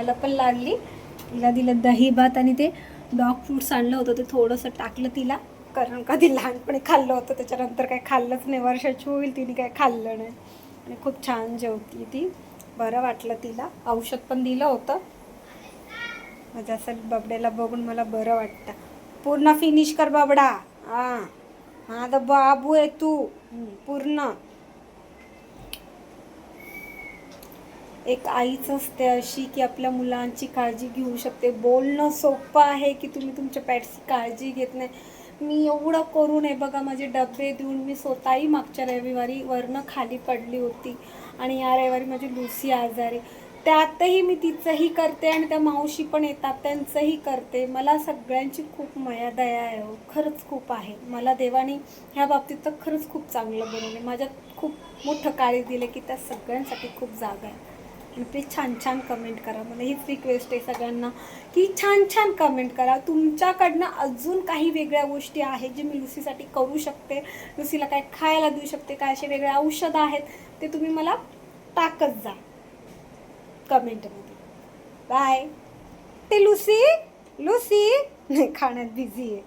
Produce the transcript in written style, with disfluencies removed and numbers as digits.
मला पण लागली. तिला दिलं दही भात आणि ते डॉग फ्रूट्स आणलं होतं ते थोडंसं टाकलं तिला, कारण का ती लहानपणी खाल्लं होतं, त्याच्यानंतर काही खाल्लंच नाही. वर्षाची होईल तिने काही खाल्लं नाही आणि खूप छान जेवती ती. बरं वाटलं तिला. औषध पण दिलं होतं. माझ्या असं बबड्याला बघून मला बरं वाटतं. पूर्ण फिनिश कर बबडा. हां हां, तर बाबू आहे तू. पूर्ण. एक आईच असते अशी की आपल्या मुलांची काळजी घेऊ शकते. बोलणं सोपं आहे की तुम्ही तुमच्या पॅटची काळजी घेत नाही. मी एवढं करून आहे बघा, माझे डबे देऊन मी स्वतःही मागच्या रविवारी वरनं खाली पडली होती आणि या रविवारी माझी लुसी आजारी. त्यातही मी तिचंही करते आणि त्या मावशी पण येतात त्यांचंही करते. मला सगळ्यांची खूप माया दया आहे हो, खरंच खूप आहे. मला देवाने ह्या बाबतीत तर खरंच खूप चांगलं बनवलं. माझ्यात खूप मोठं कार्य दिलं की त्या सगळ्यांसाठी खूप जागा आहे. आणि प्लीज छान छान कमेंट करा. मला हीच रिक्वेस्ट आहे सगळ्यांना की छान छान कमेंट करा. तुमच्याकडनं अजून काही वेगळ्या गोष्टी आहेत जे मी लुसीसाठी करू शकते, लुसीला काय खायला देऊ शकते, काय असे वेगळे औषधं आहेत ते तुम्ही मला टाकत जा कमेंटमध्ये. बाय. ते लुसी लुसी नाही खाण्यात बिझी आहे.